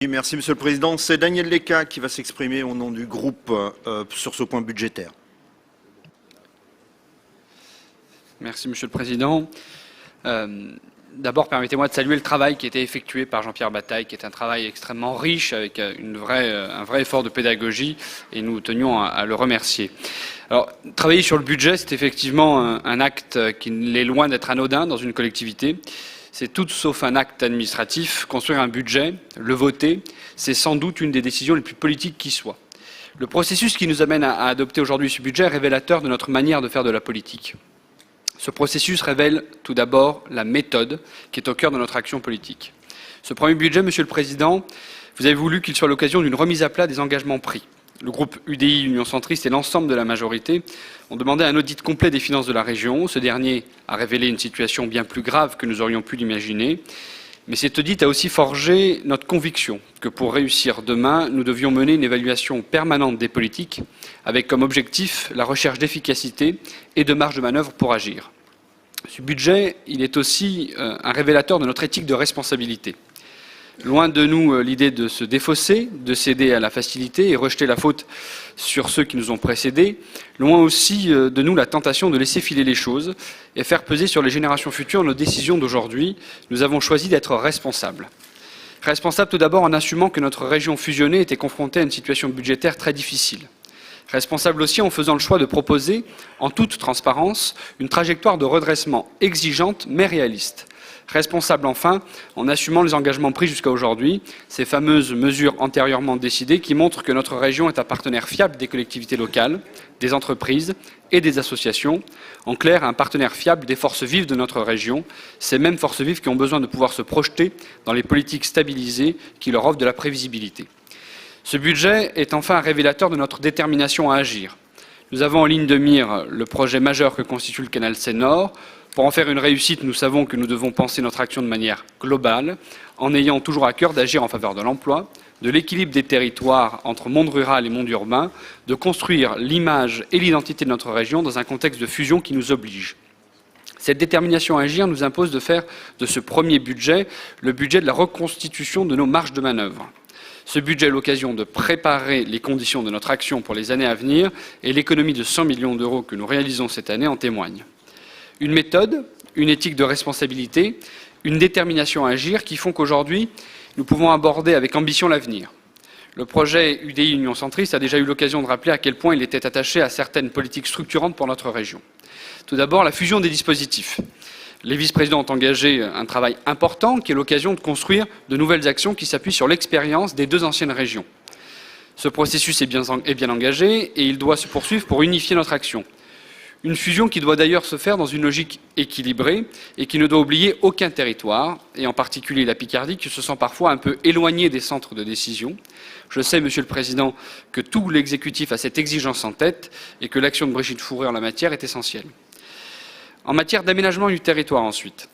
Merci Monsieur le Président. C'est Daniel Lecca qui va s'exprimer au nom du groupe sur ce point budgétaire. Merci Monsieur le Président. D'abord, permettez-moi de saluer le travail qui a été effectué par Jean-Pierre Bataille, qui est un travail extrêmement riche, avec un vrai effort de pédagogie, et nous tenions à le remercier. Alors, travailler sur le budget, c'est effectivement un acte qui est loin d'être anodin dans une collectivité. C'est tout sauf un acte administratif. Construire un budget, le voter, c'est sans doute une des décisions les plus politiques qui soit. Le processus qui nous amène à adopter aujourd'hui ce budget est révélateur de notre manière de faire de la politique. Ce processus révèle tout d'abord la méthode qui est au cœur de notre action politique. Ce premier budget, Monsieur le Président, vous avez voulu qu'il soit l'occasion d'une remise à plat des engagements pris. Le groupe UDI, Union Centriste et l'ensemble de la majorité ont demandé un audit complet des finances de la région. Ce dernier a révélé une situation bien plus grave que nous aurions pu l'imaginer. Mais cet audit a aussi forgé notre conviction que pour réussir demain, nous devions mener une évaluation permanente des politiques avec comme objectif la recherche d'efficacité et de marge de manœuvre pour agir. Ce budget, il est aussi un révélateur de notre éthique de responsabilité. Loin de nous l'idée de se défausser, de céder à la facilité et rejeter la faute sur ceux qui nous ont précédés. Loin aussi de nous la tentation de laisser filer les choses et faire peser sur les générations futures nos décisions d'aujourd'hui. Nous avons choisi d'être responsables. Responsables tout d'abord en assumant que notre région fusionnée était confrontée à une situation budgétaire très difficile. Responsable aussi en faisant le choix de proposer, en toute transparence, une trajectoire de redressement exigeante mais réaliste. Responsable enfin en assumant les engagements pris jusqu'à aujourd'hui, ces fameuses mesures antérieurement décidées qui montrent que notre région est un partenaire fiable des collectivités locales, des entreprises et des associations, en clair un partenaire fiable des forces vives de notre région, ces mêmes forces vives qui ont besoin de pouvoir se projeter dans les politiques stabilisées qui leur offrent de la prévisibilité. Ce budget est enfin un révélateur de notre détermination à agir. Nous avons en ligne de mire le projet majeur que constitue le canal Seine-Nord. Pour en faire une réussite, nous savons que nous devons penser notre action de manière globale, en ayant toujours à cœur d'agir en faveur de l'emploi, de l'équilibre des territoires entre monde rural et monde urbain, de construire l'image et l'identité de notre région dans un contexte de fusion qui nous oblige. Cette détermination à agir nous impose de faire de ce premier budget le budget de la reconstitution de nos marges de manœuvre. Ce budget est l'occasion de préparer les conditions de notre action pour les années à venir et l'économie de 100 millions d'euros que nous réalisons cette année en témoigne. Une méthode, une éthique de responsabilité, une détermination à agir qui font qu'aujourd'hui, nous pouvons aborder avec ambition l'avenir. Le projet UDI Union Centriste a déjà eu l'occasion de rappeler à quel point il était attaché à certaines politiques structurantes pour notre région. Tout d'abord, la fusion des dispositifs. Les vice-présidents ont engagé un travail important qui est l'occasion de construire de nouvelles actions qui s'appuient sur l'expérience des deux anciennes régions. Ce processus est bien engagé et il doit se poursuivre pour unifier notre action. Une fusion qui doit d'ailleurs se faire dans une logique équilibrée et qui ne doit oublier aucun territoire, et en particulier la Picardie, qui se sent parfois un peu éloignée des centres de décision. Je sais, Monsieur le Président, que tout l'exécutif a cette exigence en tête et que l'action de Brigitte Fourré en la matière est essentielle. En matière d'aménagement du territoire ensuite,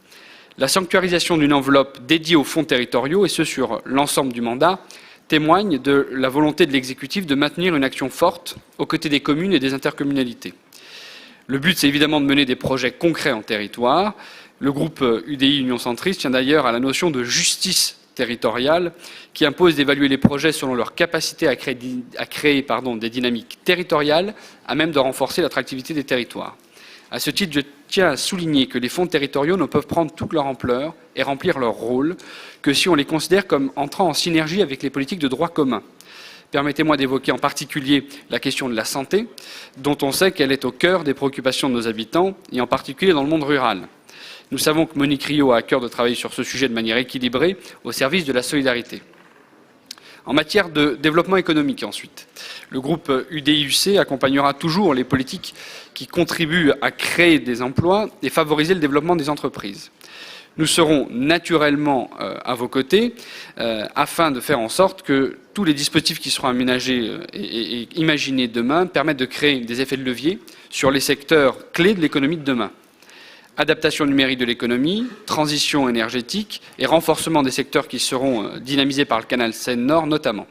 la sanctuarisation d'une enveloppe dédiée aux fonds territoriaux, et ce sur l'ensemble du mandat, témoigne de la volonté de l'exécutif de maintenir une action forte aux côtés des communes et des intercommunalités. Le but, c'est évidemment de mener des projets concrets en territoire. Le groupe UDI Union Centriste tient d'ailleurs à la notion de justice territoriale qui impose d'évaluer les projets selon leur capacité à créer des dynamiques territoriales à même de renforcer l'attractivité des territoires. À ce titre, je tiens à souligner que les fonds territoriaux ne peuvent prendre toute leur ampleur et remplir leur rôle que si on les considère comme entrant en synergie avec les politiques de droit commun. Permettez-moi d'évoquer en particulier la question de la santé, dont on sait qu'elle est au cœur des préoccupations de nos habitants, et en particulier dans le monde rural. Nous savons que Monique Rio a à cœur de travailler sur ce sujet de manière équilibrée, au service de la solidarité. En matière de développement économique ensuite, le groupe UDI-UC accompagnera toujours les politiques qui contribuent à créer des emplois et favoriser le développement des entreprises. Nous serons naturellement à vos côtés afin de faire en sorte que tous les dispositifs qui seront aménagés et imaginés demain permettent de créer des effets de levier sur les secteurs clés de l'économie de demain. Adaptation numérique de l'économie, transition énergétique et renforcement des secteurs qui seront dynamisés par le canal Seine-Nord notamment.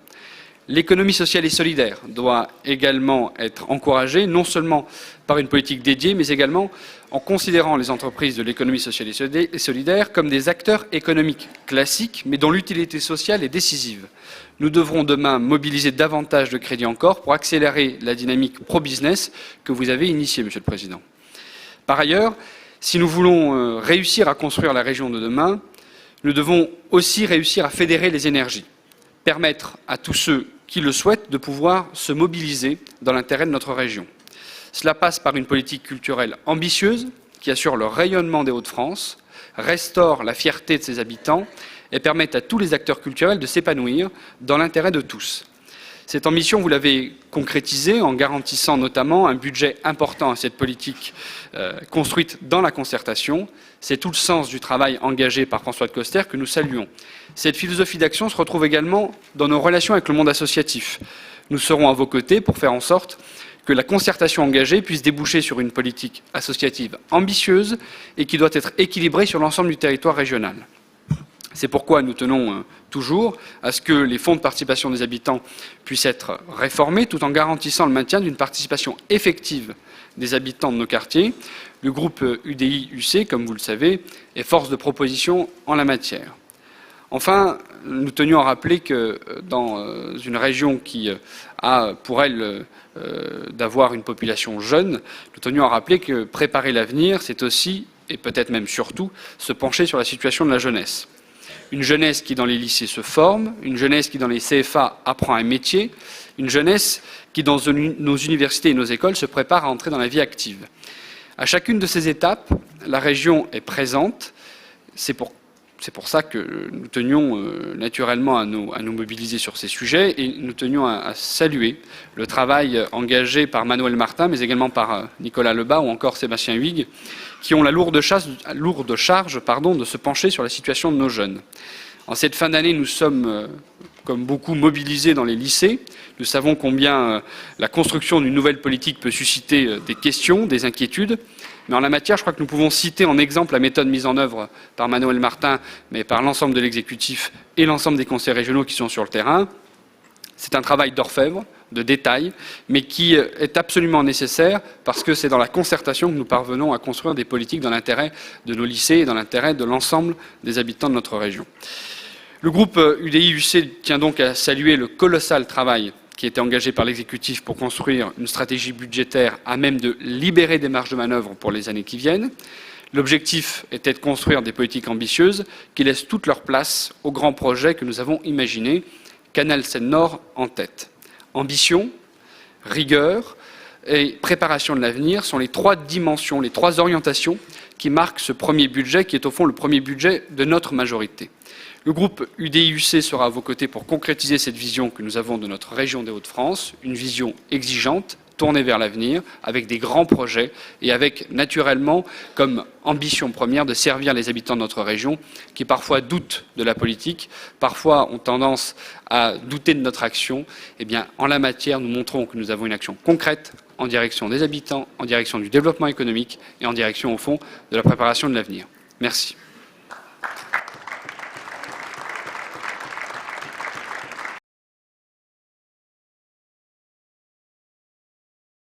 L'économie sociale et solidaire doit également être encouragée, non seulement par une politique dédiée, mais également en considérant les entreprises de l'économie sociale et solidaire comme des acteurs économiques classiques, mais dont l'utilité sociale est décisive. Nous devrons demain mobiliser davantage de crédits encore pour accélérer la dynamique pro-business que vous avez initiée, Monsieur le Président. Par ailleurs, si nous voulons réussir à construire la région de demain, nous devons aussi réussir à fédérer les énergies, permettre à tous ceux qui le souhaitent de pouvoir se mobiliser dans l'intérêt de notre région. Cela passe par une politique culturelle ambitieuse qui assure le rayonnement des Hauts-de-France, restaure la fierté de ses habitants et permet à tous les acteurs culturels de s'épanouir dans l'intérêt de tous. Cette ambition, vous l'avez concrétisée en garantissant notamment un budget important à cette politique construite dans la concertation. C'est tout le sens du travail engagé par François de Coster que nous saluons. Cette philosophie d'action se retrouve également dans nos relations avec le monde associatif. Nous serons à vos côtés pour faire en sorte que la concertation engagée puisse déboucher sur une politique associative ambitieuse et qui doit être équilibrée sur l'ensemble du territoire régional. C'est pourquoi nous tenons toujours à ce que les fonds de participation des habitants puissent être réformés tout en garantissant le maintien d'une participation effective des habitants de nos quartiers. Le groupe UDI-UC, comme vous le savez, est force de proposition en la matière. Enfin, nous tenions à rappeler que dans une région qui a pour elle d'avoir une population jeune, nous tenions à rappeler que préparer l'avenir, c'est aussi, et peut-être même surtout, se pencher sur la situation de la jeunesse. Une jeunesse qui, dans les lycées, se forme, une jeunesse qui, dans les CFA, apprend un métier, une jeunesse qui, dans nos universités et nos écoles, se prépare à entrer dans la vie active. À chacune de ces étapes, la région est présente. C'est pour ça que nous tenions naturellement à nous mobiliser sur ces sujets et nous tenions à saluer le travail engagé par Manuel Martin, mais également par Nicolas Lebas ou encore Sébastien Huyghe, qui ont la lourde charge de se pencher sur la situation de nos jeunes. En cette fin d'année, nous sommes, comme beaucoup, mobilisés dans les lycées. Nous savons combien la construction d'une nouvelle politique peut susciter des questions, des inquiétudes. Mais en la matière, je crois que nous pouvons citer en exemple la méthode mise en œuvre par Manuel Martin, mais par l'ensemble de l'exécutif et l'ensemble des conseils régionaux qui sont sur le terrain. C'est un travail d'orfèvre, de détail, mais qui est absolument nécessaire parce que c'est dans la concertation que nous parvenons à construire des politiques dans l'intérêt de nos lycées et dans l'intérêt de l'ensemble des habitants de notre région. Le groupe UDI-UC tient donc à saluer le colossal travail qui a été engagé par l'exécutif pour construire une stratégie budgétaire à même de libérer des marges de manœuvre pour les années qui viennent. L'objectif était de construire des politiques ambitieuses qui laissent toute leur place aux grands projets que nous avons imaginés, Canal Seine-Nord en tête. Ambition, rigueur et préparation de l'avenir sont les trois dimensions, les trois orientations qui marquent ce premier budget, qui est au fond le premier budget de notre majorité. Le groupe UDI-UC sera à vos côtés pour concrétiser cette vision que nous avons de notre région des Hauts-de-France, une vision exigeante, tournée vers l'avenir, avec des grands projets et avec naturellement comme ambition première de servir les habitants de notre région qui parfois doutent de la politique, parfois ont tendance à douter de notre action. Eh bien, en la matière, nous montrons que nous avons une action concrète en direction des habitants, en direction du développement économique et en direction, au fond, de la préparation de l'avenir. Merci.